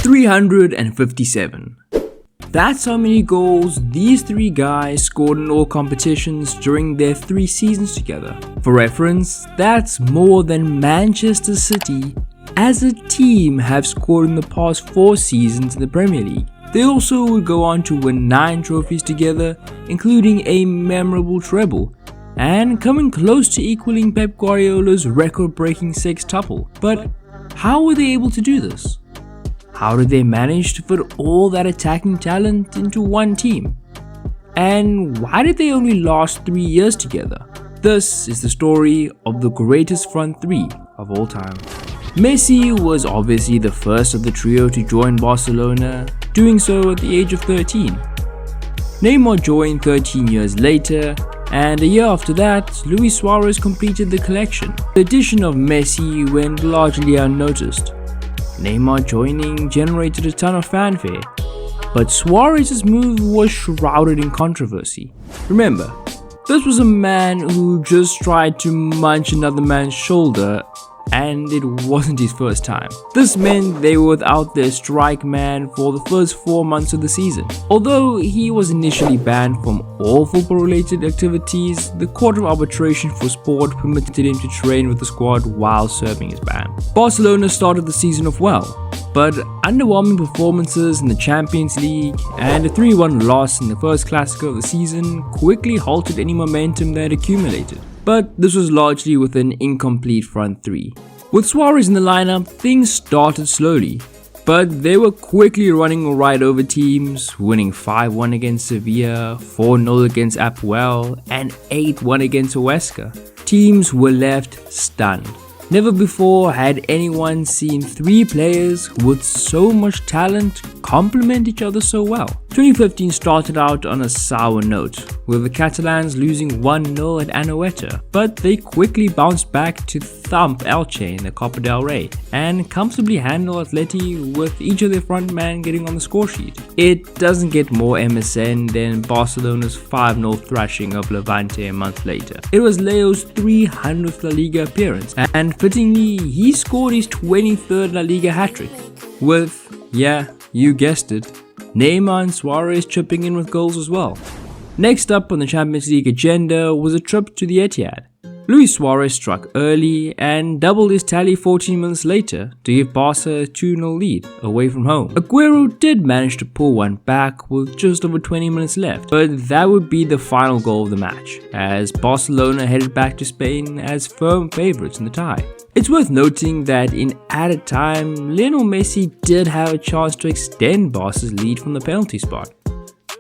357. That's how many goals these three guys scored in all competitions during their 3 seasons together. For reference, that's more than Manchester City as a team have scored in the past 4 seasons in the Premier League. They also would go on to win 9 trophies together, including a memorable treble, and coming close to equaling Pep Guardiola's record-breaking sextuple. But how were they able to do this? How did they manage to fit all that attacking talent into one team? And why did they only last 3 years together? This is the story of the greatest front three of all time. Messi was obviously the first of the trio to join Barcelona, doing so at the age of 13. Neymar joined 13 years later, and a year after that, Luis Suarez completed the collection. The addition of Messi went largely unnoticed. Neymar joining generated a ton of fanfare, but Suarez's move was shrouded in controversy. Remember, this was a man who just tried to munch another man's shoulder, and it wasn't his first time. This meant they were without their strike man for the first 4 months of the season. Although he was initially banned from all football-related activities, the Court of Arbitration for Sport permitted him to train with the squad while serving his ban. Barcelona started the season off well, but underwhelming performances in the Champions League and a 3-1 loss in the first Clásico of the season quickly halted any momentum they had accumulated. But this was largely with an incomplete front three. With Suarez in the lineup, things started slowly, but they were quickly running right over teams, winning 5-1 against Sevilla, 4-0 against Apoel, and 8-1 against Huesca. Teams were left stunned. Never before had anyone seen 3 players with so much talent complement each other so well. 2015 started out on a sour note, with the Catalans losing 1-0 at Anoeta, but they quickly bounced back to thump Elche in the Copa del Rey and comfortably handle Atleti, with each of their front men getting on the score sheet. It doesn't get more MSN than Barcelona's 5-0 thrashing of Levante a month later. It was Leo's 300th La Liga appearance, and fittingly, he scored his 23rd La Liga hat-trick, with, yeah, you guessed it, Neymar and Suarez chipping in with goals as well. Next up on the Champions League agenda was a trip to the Etihad. Luis Suarez struck early and doubled his tally 14 minutes later to give Barca a 2-0 lead away from home. Aguero did manage to pull one back with just over 20 minutes left, but that would be the final goal of the match, as Barcelona headed back to Spain as firm favourites in the tie. It's worth noting that in added time, Lionel Messi did have a chance to extend Barca's lead from the penalty spot,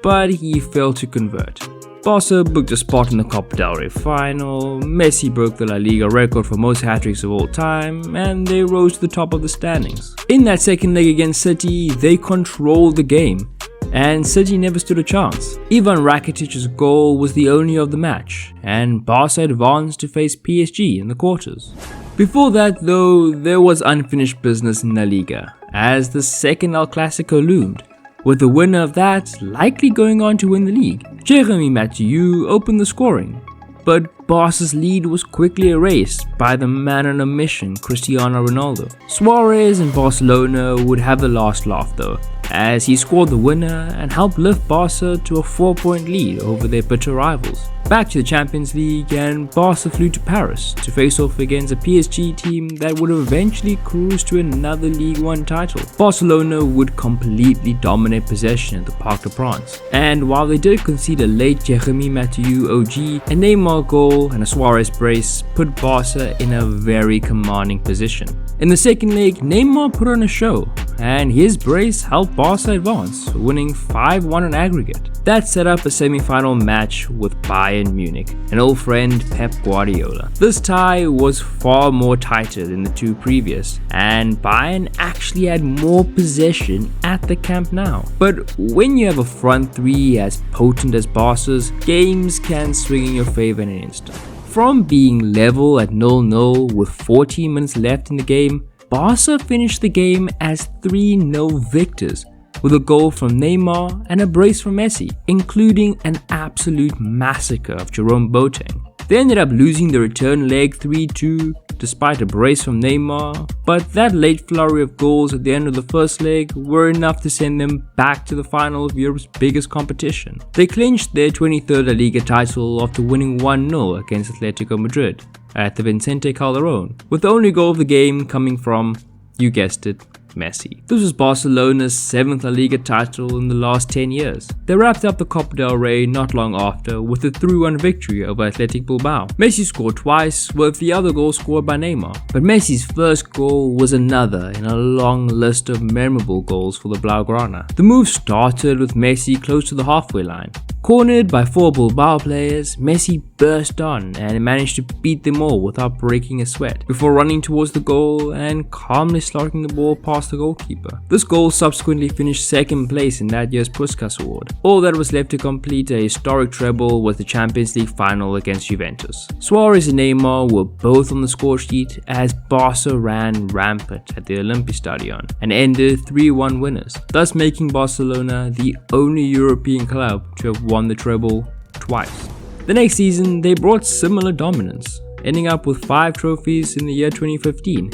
but he failed to convert. Barca booked a spot in the Copa del Rey final, Messi broke the La Liga record for most hat-tricks of all time, and they rose to the top of the standings. In that second leg against City, they controlled the game, and City never stood a chance. Ivan Rakitic's goal was the only of the match, and Barca advanced to face PSG in the quarters. Before that though, there was unfinished business in La Liga, as the second El Clásico loomed, with the winner of that likely going on to win the league. Jeremy Mathieu opened the scoring, but Barca's lead was quickly erased by the man on a mission, Cristiano Ronaldo. Suarez and Barcelona would have the last laugh though, as he scored the winner and helped lift Barca to a 4-point lead over their bitter rivals. Back to the Champions League, and Barca flew to Paris to face off against a PSG team that would eventually cruise to another Ligue 1 title. Barcelona would completely dominate possession at the Parc des Princes, and while they did concede a late Jeremy Mathieu OG, a Neymar goal and a Suarez brace put Barca in a very commanding position. In the second leg, Neymar put on a show, and his brace helped Barca advance, winning 5-1 on aggregate. That set up a semi-final match with Bayern Munich and old friend Pep Guardiola. This tie was far more tighter than the 2 previous, and Bayern actually had more possession at the Camp Nou. But when you have a front three as potent as Barca's, games can swing in your favour in an instant. From being level at 0-0 with 14 minutes left in the game, Barca finished the game as 3-0 victors, with a goal from Neymar and a brace from Messi, including an absolute massacre of Jerome Boateng. They ended up losing the return leg 3-2, despite a brace from Neymar, but that late flurry of goals at the end of the first leg were enough to send them back to the final of Europe's biggest competition. They clinched their 23rd La Liga title after winning 1-0 against Atletico Madrid at the Vicente Calderón, with the only goal of the game coming from, you guessed it, Messi. This was Barcelona's 7th La Liga title in the last 10 years. They wrapped up the Copa del Rey not long after with a 3-1 victory over Athletic Bilbao. Messi scored twice, with the other goal scored by Neymar. But Messi's first goal was another in a long list of memorable goals for the Blaugrana. The move started with Messi close to the halfway line. Cornered by 4 Bilbao players, Messi burst on and managed to beat them all without breaking a sweat, before running towards the goal and calmly slotting the ball past the goalkeeper. This goal subsequently finished second place in that year's Puskas Award. All that was left to complete a historic treble was the Champions League final against Juventus. Suarez and Neymar were both on the score sheet as Barca ran rampant at the Olympiastadion and ended 3-1 winners, thus making Barcelona the only European club to have won the treble twice. The next season, they brought similar dominance, ending up with 5 trophies in the year 2015,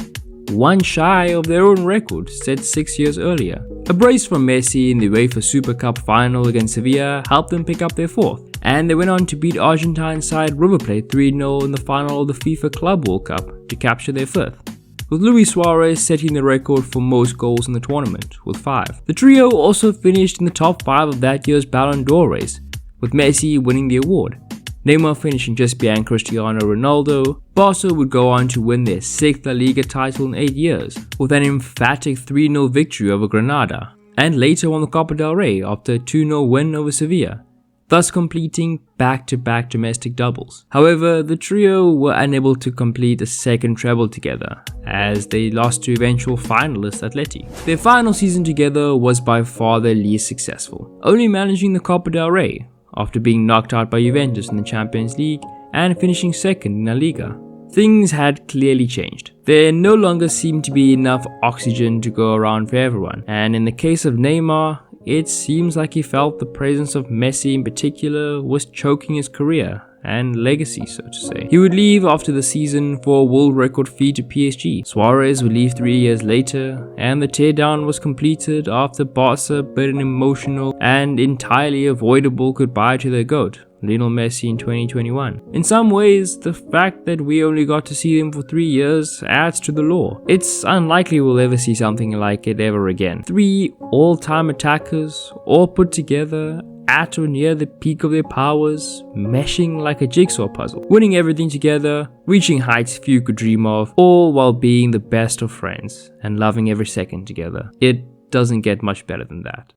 one shy of their own record set 6 years earlier. A brace from Messi in the UEFA Super Cup final against Sevilla helped them pick up their 4th, and they went on to beat Argentine side River Plate 3-0 in the final of the FIFA Club World Cup to capture their 5th, with Luis Suarez setting the record for most goals in the tournament with 5. The trio also finished in the top 5 of that year's Ballon d'Or race, with Messi winning the award. Neymar finishing just behind Cristiano Ronaldo. Barca would go on to win their 6th La Liga title in 8 years, with an emphatic 3-0 victory over Granada, and later won the Copa del Rey after a 2-0 win over Sevilla, thus completing back-to-back domestic doubles. However, the trio were unable to complete a second treble together, as they lost to eventual finalist Atleti. Their final season together was by far their least successful, only managing the Copa del Rey after being knocked out by Juventus in the Champions League and finishing 2nd in La Liga. Things had clearly changed. There no longer seemed to be enough oxygen to go around for everyone, and in the case of Neymar, it seems like he felt the presence of Messi in particular was choking his career and legacy, so to say. He would leave after the season for a world record fee to PSG. Suarez would leave 3 years later, and the teardown was completed after Barca bid an emotional and entirely avoidable goodbye to their GOAT, Lionel Messi, in 2021. In some ways, the fact that we only got to see him for 3 years adds to the lore. It's unlikely we'll ever see something like it ever again. 3 all-time attackers, all put together at or near the peak of their powers, meshing like a jigsaw puzzle, winning everything together, reaching heights few could dream of, all while being the best of friends and loving every second together. It doesn't get much better than that.